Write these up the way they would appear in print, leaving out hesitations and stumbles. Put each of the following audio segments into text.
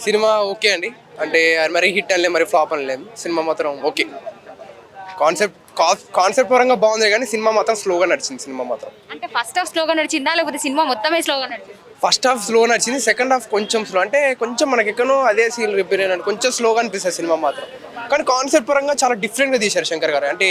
Cinema okay అండి. అంటే మరి హిట్ అనలేదు, మరి ఫ్లాప్ అనలేదు. సినిమా మాత్రం ఓకే. కాన్సెప్ట్ పరంగా బాగుంది కానీ సినిమా మాత్రం స్లోగా నడిచింది. సినిమా మాత్రం అంటే ఫస్ట్ హాఫ్ స్లోగా నడిచిందా లేకపోతే సినిమా మొత్తమే స్లోగా నడిచింది? ఫస్ట్ హాఫ్ స్లో నడిచింది, సెకండ్ హాఫ్ కొంచెం స్లో. అంటే కొంచెం మనకి ఎక్కడో అదే సీన్ రిపీట్ అయినట్టు కొంచెం స్లోగా అనిపిస్తుంది సినిమా మాత్రం. కానీ కాన్సెప్ట్ పరంగా చాలా డిఫరెంట్గా తీశారు శంకర్ గారు. అంటే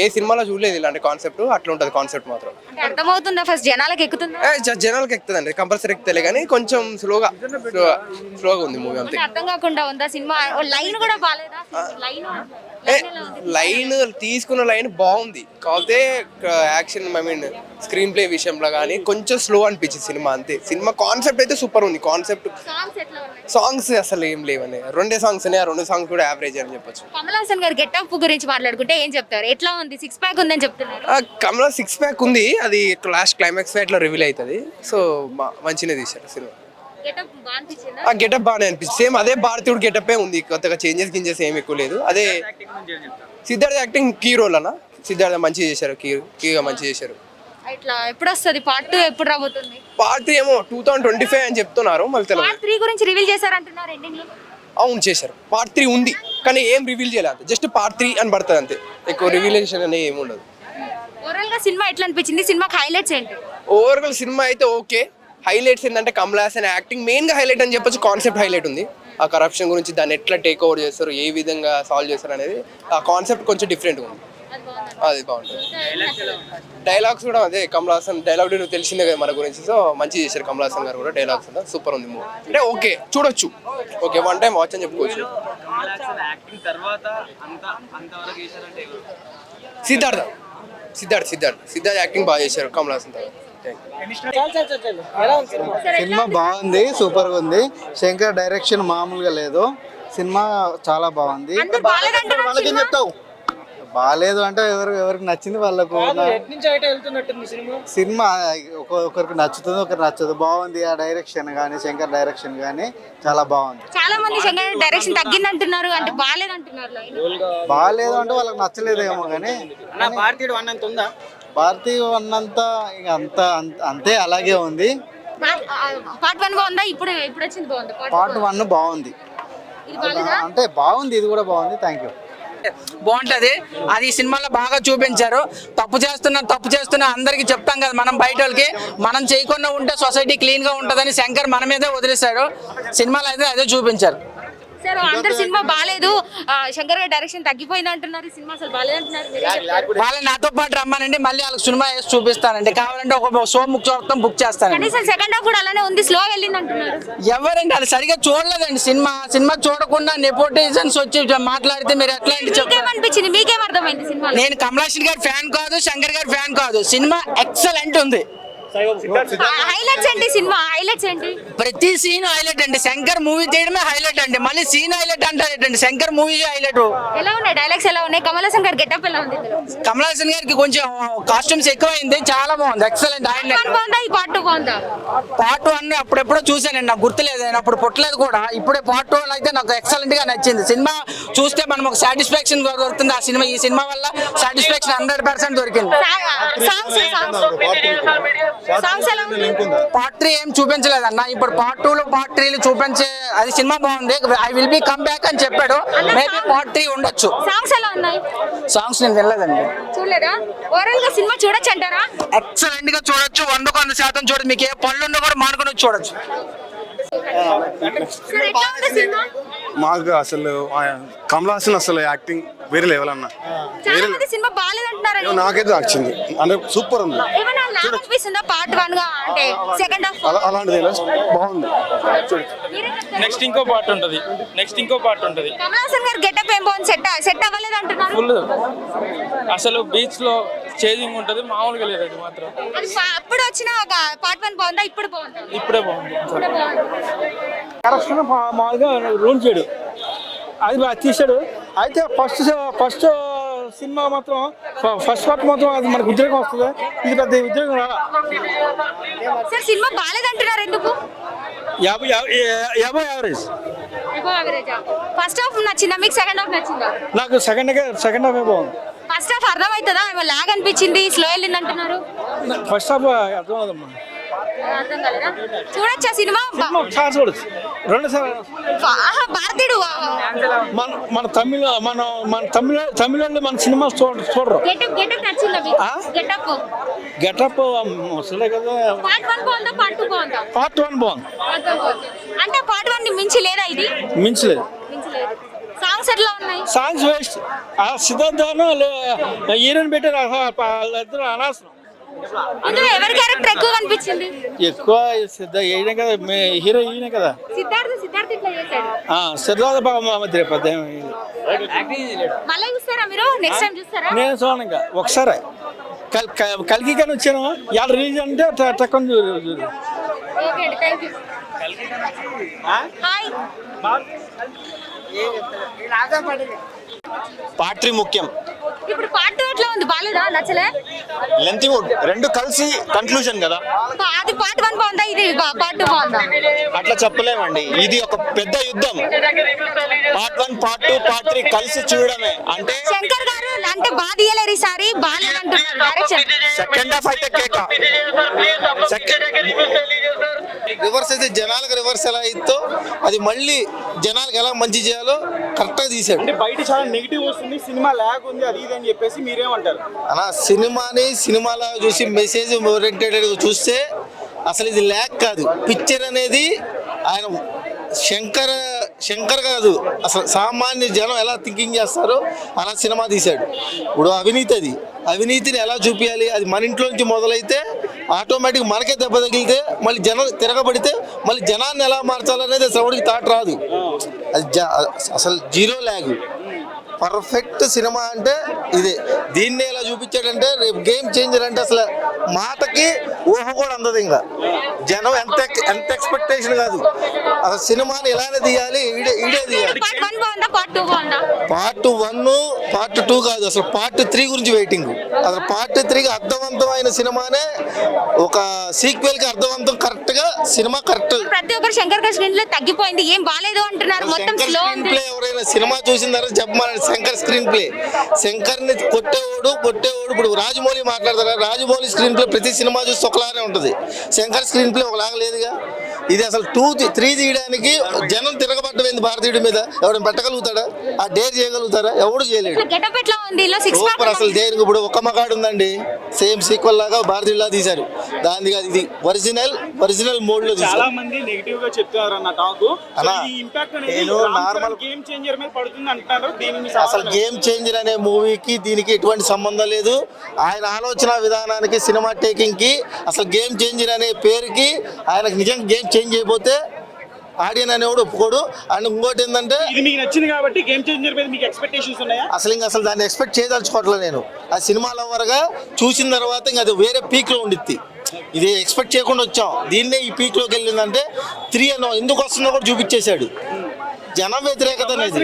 ఏ సినిమాలో చూడలేదు ఇలాంటి కాన్సెప్ట్. అట్లా ఉంటుంది కాన్సెప్ట్ మాత్రం. అర్థమవుతుందా? ఫస్ట్ జనాలకు ఎక్కుతుందా? జనాలకు ఎక్కుతుందండి, కంపల్సరీ ఎక్కుతలే కానీ కొంచెం స్లోగా ఉంది మూవీ అంతే. అర్థం కాకుండా ఉందా సినిమా? లైన్ కూడా బాగాలేదా? లైన్ తీసుకున్న లైన్ బాగుంది, కాకపోతే యాక్షన్ స్క్రీన్ ప్లే విషయంలో కానీ కొంచెం స్లో అనిపించింది సినిమా అంతే. సినిమా కాన్సెప్ట్ అయితే సూపర్ ఉంది. కాన్సెప్ట్ సాంగ్స్ అసలు ఏం లేవని, 2 సాంగ్స్ ఉన్నాయి. 2 సాంగ్స్ కూడా యావరేజ్ అని చెప్పొచ్చు. కమల్ హాసన్ గారు గెటప్ గురించి మాట్లాడుకుంటే ఏం చెప్తారు? ఎట్లా ఉంది? 6 ప్యాక్ ఉందని చెప్తున్నారు. కమల్ 6 ప్యాక్ ఉంది, అది లాస్ట్ క్లైమాక్స్ ఫైట్ లో రివీల్ అవుతుంది. సో మంచిగా తీశారు సినిమా. గెటప్ బాగానే అనిపిస్తుంది. సేమ్ అదే భారతీయుడు గెటప్ ఉంది, కొత్తగా చేంజెస్ ఏమి ఎక్కువ లేదు. అదే సిద్ధార్థ యాక్టింగ్ కీ రోల్ అన్న. సిద్ధార్థ మంచిగా చేశారు, కీగా మంచిగా చేశారు. ఇట్లా ఎప్పుడు వస్తుంది పార్ట్ 2? ఎప్పుడు రాబోతుంది? పార్ట్ 3 ఏమో 2025 అని చెప్తున్నారు. మళ్ళీ తెలియదు. పార్ట్ 3 గురించి రివీల్ చేశారంటున్నారు ఎండింగ్ లో. అవును చేశారు. పార్ట్ 3 ఉంది కానీ ఏం రివీల్ చేయలేదు, జస్ట్ పార్ట్ 3 అని పడుతుంది అంతే. ఎక్కువ రివీలేషన్ అనేది ఏమి ఉండదు. ఓవరాల్ గా సినిమా ఎట్లా అనిపించింది? సినిమాకి హైలైట్స్ ఏంటి? ఓవరాల్ సినిమా అయితే ఓకే. హైలైట్స్ ఏంటంటే కమల్ హాసన్ యాక్టింగ్ మెయిన్ గా హైలైట్ అని చెప్పొచ్చు. కాన్సెప్ట్ హైలైట్ ఉంది. ఆ కరప్షన్ గురించి దాన్ని ఎట్లా టేక్ ఓవర్ చేస్తారు, ఏ విధంగా సాల్వ్ చేస్తారు అనేది ఆ కాన్సెప్ట్ కొంచెం డిఫరెంట్గా ఉంది. అది బాగుంటుంది. డైలాగ్స్ కూడా అదే కమల్ హాసన్ డైలాగ్ తెలిసిందే కదా మన గురించి. సో మంచిగా చేశారు కమల్ హాసన్ గారు కూడా. డైలాగ్స్ కూడా సూపర్ ఉంది మూవీ. అంటే ఓకే, చూడొచ్చు. ఓకే, 1 టైం వాచ్ అని చెప్పుకోవచ్చు. సిద్ధార్థ్ యాక్టింగ్ బాగా చేశారు కమల్ హాసన్ తర్వాత. సినిమా బాగుంది, సూపర్ గా ఉంది. శంకర్ డైరెక్షన్ మామూలుగా లేదు. సినిమా చాలా బాగుంది. బాగాలేదు అంటే ఎవరికి నచ్చింది వాళ్ళకు. సినిమా ఒకరికి నచ్చుతుంది, ఒకరికి నచ్చదు. బాగుంది ఆ డైరెక్షన్ కానీ, శంకర్ డైరెక్షన్ కానీ చాలా బాగుంది. చాలా మంది శంకర్ డైరెక్షన్ తగ్గింది అంటున్నారు, అంటే బాగాలేదు అంటున్నారు. బాగాలేదు అంటే వాళ్ళకి నచ్చలేదేమో కానీ భారతీయ అన్నంతా అంతే అలాగే ఉంది. పార్ట్ 1 బాగుందా? ఇప్పుడు వచ్చింది బాగుంది. పార్ట్ 1 బాగుంది, అంటే బాగుంది. ఇది కూడా బాగుంది. Thank you. బాగుంటది. అది సినిమాలో బాగా చూపించారు. తప్పు చేస్తున్నా అందరికి చెప్తాం కదా మనం, బయట వాళ్ళకి. మనం చేయకుండా ఉంటే సొసైటీ క్లీన్ గా ఉంటదని శంకర్ మన మీదే వదిలేశాడు. సినిమాలో అయితే అదే చూపించారు. సార్ అందరు సినిమా బాగాలేదు, శంకర్ గారి డైరెక్షన్ తగ్గిపోయింది అంటున్నారు. సినిమా అసలు బాగాలేదు అంటున్నారు. వాళ్ళని నాతో పాటు రమ్మానండి, మళ్ళీ వాళ్ళకి సినిమా వేసి చూపిస్తానండి. కావాలంటే ఒక షో బుక్ చేస్తాను. కనీసం సెకండ్ హాఫ్ కూడా అలానే ఉంది, స్లో వెళ్ళింది అంటున్నారు. ఎవరండి అది సరిగా చూడలేదండి. సినిమా చూడకుండా నెపోటిజన్స్ వచ్చి మాట్లాడితే మీరు ఎట్లా అనిపించింది? మీకేం అర్థమైంది సినిమా? నేను కమల్ హాసన్ గారి ఫ్యాన్ కాదు, శంకర్ గారి ఫ్యాన్ కాదు. సినిమా ఎక్సలెంట్ ఉంది. హైలైట్స్ ఏంటి? సినిమా హైలైట్స్ ఏంటి? ప్రతి సీన్ హైలైట్ అండి. శంకర్ మూవీ తీయడమే హైలైట్ అండి. మళ్ళీ సీన్ హైలైట్ అంటారేంటండి? Shankar movie highlight. ఎలా ఉన్నాయి డైలాగ్స్? ఎలా ఉన్నాయి? కమల్ హాసన్ గారి గెటప్ ఎలా ఉంది? కమల్ హాసన్ గారికి కొంచెం కాస్ట్యూమ్స్ ఎక్కువైంది, చాలా బాగుంది, ఎక్సలెంట్. ఆయన పార్ట్ 2 బాగుందా? పార్ట్ 1 అప్పుడెప్పుడో చూసానండి, నాకు గుర్తులేదు. నేను అప్పుడు పుట్టలేదు కూడా. ఇప్పుడే పార్ట్ 2 అయితే నాకు ఎక్సలెంట్ గా నచ్చింది. సినిమా చూస్తే మనం ఒక సాటిస్ఫాక్షన్ దొరుకుతుంది. ఆ సినిమా, ఈ సినిమా వల్ల సాటిస్ఫాక్షన్ 100% దొరికింది. పార్ట్ 3 ఏం చూపించలేదన్న. ఇప్పుడు పార్ట్ 2 పార్ట్ 3 చూపించే అది సినిమా బాగుంది. I will be come back అని చెప్పాడు. మేబీ పార్ట్ 3 ఉండొచ్చు. సాంగ్స్ ఎలా ఉన్నాయి? సాంగ్స్ నేను వెళ్ళలేదండి, చూడలేదా? ఓవరాల్ గా సినిమా చూడొచ్చు అంటారా? ఎక్సలెంట్ గా చూడొచ్చు, 100% చూడొచ్చు. మీకు ఏ పళ్ళు ఉన్నా కూడా మానుకొని చూడొచ్చు. మాకు అసలు కమల్ హాసన్ అసలు యాక్టింగ్ వేరే లెవెల్ అన్న. సినిమా బాగాలేదంటున్నారు. నాకైతే నచ్చింది, అంటే సూపర్ ఉంది. పార్ట్ 1 గా అంటే సెకండ్ హాఫ్ అలాంటిది బాగుంది. నెక్స్ట్ ఇంకో పార్ట్ ఉంటది. కమల్ హాసన్ గారి గెటప్ ఏం బాగుంది? సెట్ అవ్వలేదు అంటున్నారు. ఫుల్ అసలు బీచ్ లో చేంజింగ్ ఉంటది, మామూలుగా లేదు. అది మాత్రం అప్పుడు వచ్చిన పార్ట్ 1 బాగుందా? ఇప్పుడే బాగుంది. కరెక్షన్ మామూలుగా రూల్ చేయడు, అది బాగా తీసాడు. అయితే ఫస్ట్ సినిమా మాత్రం ఫస్ట్ పార్ట్ మాత్రం అది మనకు ఉద్యోగం వస్తుంది. ఇది పెద్ద ఉద్యోగం రాలా. సినిమా బాగాలేదంటున్నారు ఎందుకు? యావరేజ్. ఫస్ట్ హాఫ్ నచ్చిందా మీకు? సెకండ్ హాఫ్ నచ్చిందా? నాకు సెకండ్ హాఫ్ బాగుంది. ఫస్ట్ హాఫ్ అర్థమవుతుందా? లాగ్ అనిపించింది, స్లో వెళ్ళింది అంటున్నారు. ఫస్ట్ హాఫ్ అర్థం అవుదమ్మా. అర్థం కాలేదా? చూడొచ్చా సినిమా? ఒకసారి చూడొచ్చు, రెండుసార్లు. భారతీయుడు మన తమిళ మన సినిమా చూడరు. గెటప్ నచ్చిందా మీకు? గెటప్ గెటప్ అసలే కదా. పార్ట్ 1 బాగుందా, పార్ట్ 2 బాగుందా? పార్ట్ 1 బాగుంది. అంటే పార్ట్ 1 ని మించి లేదా ఇది? మించలేదు. మించలేదు. సాంగ్స్ ఎట్లా ఉన్నాయి? Songs waste. ఆ సిద్ధార్థను హీరోయిన్ పెట్టారు, వాళ్ళిద్దరు అనవసరం. ఇందులో ఎవరి క్యారెక్టర్ ఎక్కువ కనిపించింది? ఎక్కువ ఈయన కదా, హీరో ఈయన కదా. సిద్ధార్థ్ ఇట్లా చేశాడు. సిద్ధార్థ బాగా మధ్య పెద్ద మళ్ళీ చూస్తారా మీరు? నెక్స్ట్ టైం చూస్తారా? నేను చూడండి ఇంకా ఒకసారి కలికి కానీ వచ్చాను. ఇవాళ రిలీజ్ అంటే తక్కువ చూడు. ఓకే అండి, థ్యాంక్ యూ. హాయ్. పార్ట్ 3 ముఖ్యం. ఇప్పుడు పార్ట్ 2 ఎట్లా ఉంది? బాలేదా? నచ్చలే? లెంతీ రెండు కలిసి కన్క్లూజన్ కదా. అది పార్ట్ 1 బాగుందా, ఇది పార్ట్ 2 బాగుందా? అట్లా చెప్పలేమండి, ఇది ఒక పెద్ద యుద్ధం. పార్ట్ 1 పార్ట్ 2 పార్ట్ 3 కలిసి చూడడమే. అంటే శంకర్ గారు అంటే బాగా తీయలేరు ఈసారి, బాగాలేదంటున్నారు డైరెక్షన్. సెకండ్ హాఫ్ అయితే కేక. రివర్స్ అయితే జనాలకు రివర్స్ ఎలా ఇస్తో అది మళ్ళీ జనాలకు ఎలా మంచి చేయాలో కరెక్ట్గా తీసాడు. అంటే బయట చాలా నెగిటివ్ వస్తుంది, సినిమా ల్యాగ్ ఉంది, అది ఇది అని చెప్పేసి మీరేమంటారు? అలా సినిమాని సినిమాలా చూసి మెసేజ్ ఓరియంటెడ్ చూస్తే అసలు ఇది ల్యాక్ కాదు. పిక్చర్ అనేది ఆయన శంకర్ కాదు, అసలు సామాన్య జనం ఎలా థింకింగ్ చేస్తారో అలా సినిమా తీశాడు. ఇప్పుడు అవినీతిని ఎలా చూపించాలి, అది మన ఇంట్లో నుంచి మొదలైతే ఆటోమేటిక్ మనకే దెబ్బ తగిలితే మళ్ళీ జనం తిరగబడితే మళ్ళీ జనాన్ని ఎలా మార్చాలనేది శ్రవణికి థాట్ రాదు. అది అసలు జీరో ల్యాగ్. పర్ఫెక్ట్ సినిమా అంటే ఇదే. దీన్ని ఎలా చూపించాడంటే రేపు గేమ్ చేంజర్ అంటే అసలు మాటకి ఊహ కూడా అందదు. ఇంకా జనం ఎంత ఎక్స్పెక్టేషన్ కాదు, అసలు సినిమాని ఇలానే తీయాలి, ఈడే తీయాలి. పార్ట్ 1 బాగుందా, పార్ట్ 2 బాగుందా? పార్ట్ 1 పార్ట్ 2 కాదు, అసలు పార్ట్ 3 గురించి వెయిటింగ్. అసలు పార్ట్ 3కి అర్థవంతమైన సినిమానే, ఒక సీక్వెల్ కి అర్థవంతం కరెక్ట్ గా సినిమా కరెక్ట్. ప్రతి ఒక్కరు శంకర్ గారి స్క్రీన్ ప్లే తగ్గిపోయింది, ఏం బాలేదు అంటున్నారు, మొత్తం స్లో స్క్రీన్ ప్లే. ఎవరైనా సినిమా చూసిన తర్వాత చెప్పమని శంకర్ స్క్రీన్ ప్లే, శంకర్ ని కొట్టేవాడు. ఇప్పుడు రాజమౌళి మాట్లాడతారు, రాజమౌళి స్క్రీన్ ప్లే ప్రతి సినిమా చూస్తే ఒకలానే ఉంటుంది, శంకర్ స్క్రీన్ ప్లే ఒకలాగా లేదుగా. ఇది అసలు 2, 3 తీయడానికి జనం తిరగబడ్డమైంది భారతీయుడి మీద. ఎవరైనా పెట్టగలుగుతాడా? ఆ డేర్ చేయగలుగుతారా? ఎవడు చేయలేడు. గెటప్ ఎట్లా ఉంది? సూపర్. అసలు దేనికి ఇప్పుడు ఒక్క మగాడు ఉందండి, సేమ్ సీక్వెల్ లాగా భారతీయులా తీశారు. దానికి ఇది ఒరిజినల్ మోడ్ లో తీశారు. చాలా మంది నెగటివ్ గా చెప్తారు అన్న టాక్. నేను నార్మల్ గేమ్ చేంజర్ మీద పడుతుంది అంటున్నారు. అసలు గేమ్ చేంజర్ అనే మూవీకి దీనికి ఎటువంటి సంబంధం లేదు. ఆయన ఆలోచన విధానానికి, సినిమా టేకింగ్ కి, అసలు గేమ్ చేంజర్ అనే పేరుకి ఆయనకు నిజంగా గేమ్ చేంజ్ అయిపోతే ఆడియన్ అనేవాడు ఒప్పుకోడు. అండ్ ఇంకోటి ఏంటంటే ఇది మీకు నచ్చింది కాబట్టి గేమ్ చేంజర్ మీద మీకు ఎక్స్పెక్టేషన్స్ ఉన్నాయా? అసలు దాన్ని ఎక్స్పెక్ట్ చేయదలుచుకోవట్లేదు నేను. ఆ సినిమా లవర్గా చూసిన తర్వాత ఇంకా అది వేరే పీక్ లో ఉండిద్ది. ఇది ఎక్స్పెక్ట్ చేయకుండా వచ్చాం, దీన్నే ఈ పీక్ లోకి వెళ్ళిందంటే 3 అన్నో ఎందుకు వస్తుందో కూడా చూపించేశాడు. జనం వ్యతిరేకత అనేది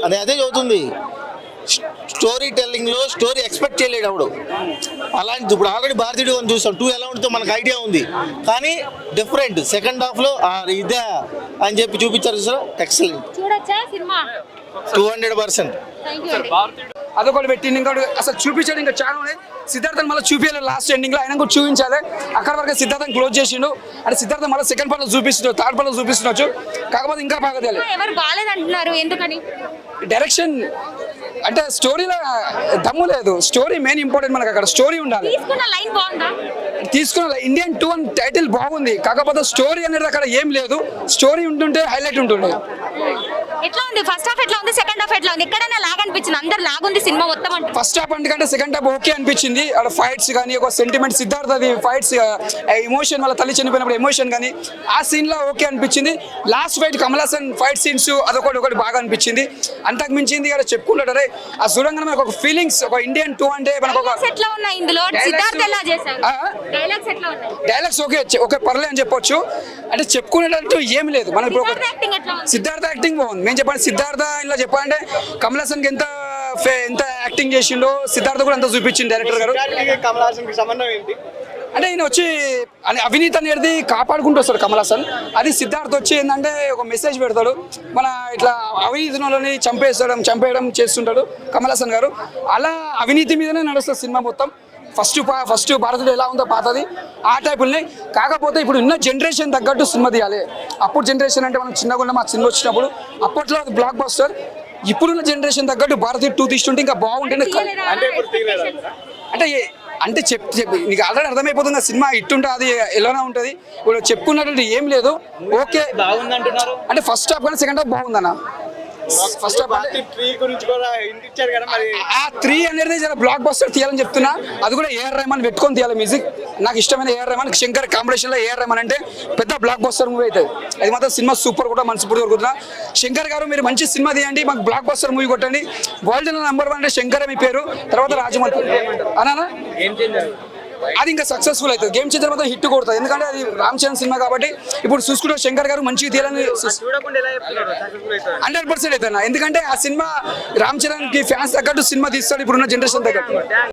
అదే చదువుతుంది. స్టోరీ టెల్లింగ్ లో స్టోరీ ఎక్స్పెక్ట్ చేయలేడు అప్పుడు. అలాంటి ఇప్పుడు ఆల్రెడీ భారతీయుడు అని చూసాం, 2 ఎలా ఉంటుందో మనకు ఐడియా ఉంది, కానీ డిఫరెంట్. సెకండ్ హాఫ్ లో ఇదే అని చెప్పి చూపించారు సార్. ఎక్సలెంట్. చూడొచ్చా సినిమా? 200%. అదొకటి పెట్టింది, ఇంకోటి అసలు చూపించాడు. ఇంకా చాలా ఉన్నాయి. సిద్ధార్థన్ మళ్ళీ చూపించాలి లాస్ట్ ఎండింగ్ లో, ఆయన కూడా చూపించాలి. అక్కడ వరకు సిద్ధార్థన్ క్లోజ్ చేసిండు. అంటే సిద్ధార్థ మళ్ళీ సెకండ్ పార్ట్ లో చూపిస్తున్నాడు, థర్డ్ పార్ట్ లో చూపిస్తుండొచ్చు, కాకపోతే ఇంకా బాగా తెలియదు. ఎవరు బాగాలేదంటున్నారు, ఎందుకని? డైరెక్షన్ అంటే స్టోరీలో దమ్ము లేదు. స్టోరీ మెయిన్ ఇంపార్టెంట్, మనకు అక్కడ స్టోరీ ఉండాలి. తీసుకున్న లైన్ బాగుందా? తీసుకున్న ఇండియన్ 2 అని టైటిల్ బాగుంది, కాకపోతే స్టోరీ అనేది అక్కడ ఏం లేదు. స్టోరీ ఉంటుంటే హైలైట్ ఉంటుండే. ఎట్లా ఉంది? ఫస్ట్ హాఫ్ ఎట్లా ఉంది, సెకండ్ హాఫ్ ఎట్లా ఉంది? ఎక్కడైనా లాగ్ అనిపించింది? అందరు లాగ్ ఉంది సినిమా మొత్తం అంటే. ఫస్ట్ హాఫ్ అంటే సెకండ్ హాఫ్ ఓకే అనిపించింది. అక్కడ ఫైట్స్ కానీ, ఒక సెంటిమెంట్ సిద్ధార్థది ఫైట్స్, ఎమోషన్, వాళ్ళ తల్లి చనిపోయినప్పుడు ఎమోషన్ కానీ ఆ సీన్ లో ఓకే అనిపించింది. Last fight Kamal Haasan fight scenes అదొకటి బాగా అనిపించింది. అంతకు మించింది ఇక్కడ చెప్పుకుంటారే ఆ చూడంగానే మనకు ఒక ఫీలింగ్స్. ఒక ఇండియన్ 2 అంటే మనకు ఒక ఎట్లా ఉన్నాయి ఇందులో? సిద్ధార్థ్ ఎలా చేశారు? డైలాగ్స్ ఎట్లా ఉన్నాయి? డైలాగ్స్ ఓకే పర్లే అని చెప్పొచ్చు. అంటే చెప్పుకునేటట్టు ఏం లేదు. మనం ఇప్పుడు సిద్ధార్థ యాక్టింగ్ బాగుంది. మేము చెప్పండి సిద్ధార్థ ఇలా చెప్పాలంటే కమల్ హాసన్ కి ఎంత యాక్టింగ్ చేసిండో సిద్ధార్థ కూడా అంత చూపించింది డైరెక్టర్ గారు. కమల్ హాసన్ కి సంబంధం ఏంటి అంటే ఈయన వచ్చి అవినీతి అనేది కాపాడుకుంటూ వస్తాడు కమల్ హాసన్. అది సిద్ధార్థ్ వచ్చి ఏంటంటే ఒక మెసేజ్ పెడతాడు, మన ఇట్లా అవినీతిని చంపేయడం చేస్తుంటాడు కమల్ హాసన్ గారు. అలా అవినీతి మీదనే నడుస్తుంది సినిమా మొత్తం. ఫస్ట్ భారతీయుడు ఎలా ఉందో పాతది ఆ టైపుల్ని. కాకపోతే ఇప్పుడు ఉన్న జనరేషన్ తగ్గట్టు సినిమా తీయాలి. అప్పుడు జనరేషన్ అంటే మనం చిన్నగా ఉన్న మా సినిమా వచ్చినప్పుడు అప్పట్లో అది బ్లాక్ బస్టర్. ఇప్పుడున్న జనరేషన్ తగ్గట్టు భారతీయుడు 2 తీసుకుంటే ఇంకా బాగుంటుంది. అంటే చెప్పి నీకు ఆల్రెడీ అర్థమైపోతుంది ఆ సినిమా ఇట్టుంటే అది ఎలానే ఉంటుంది. ఇప్పుడు చెప్పుకున్నట్టు ఏం లేదు. ఓకే బాగుందంటున్నారు అంటే ఫస్ట్ హాఫ్ కానీ సెకండ్ హాఫ్ బాగుందన్న. ఫస్ట్ హాఫ్ ఆ 3 అనేది జర బ్లాక్ బస్టర్ తీయాలని చెప్తున్నా. అది కూడా ఏఆర్ రెహమాన్ పెట్టుకొని తీయాలి మ్యూజిక్. నాకు ఇష్టమైన ఏఆర్ రెహమాన్ శంకర్ కాంబినేషన్ లో ఏఆర్ రెహమాన్ అంటే పెద్ద బ్లాక్ బస్టర్ మూవీ అవుతుంది. అది మాత్రం సినిమా సూపర్ కూడా మనస్ఫూర్తిగా కోరుకుంటున్నా. శంకర్ గారు మీరు మంచి సినిమా తీయండి, మాకు బ్లాక్ బస్టర్ మూవీ కొట్టండి. వరల్డ్ నంబర్ 1 అంటే శంకర్ మీ పేరు, తర్వాత రాజమౌళి అనా. అది ఇంకా సక్సెస్ఫుల్ అవుతుంది. గేమ్ చేంజర్ మాత్రం హిట్ కొడుతుంది. ఎందుకంటే అది రామ్ చరణ్ సినిమా కాబట్టి. ఇప్పుడు చూసుకుంటే శంకర్ గారు మంచిగా తీయాలని 100% అవుతుంది. ఎందుకంటే ఆ సినిమా రామ్ చరణ్ కి ఫ్యాన్స్ తగ్గట్టు సినిమా తీస్తాడు ఇప్పుడున్న జనరేషన్ తగ్గట్టు.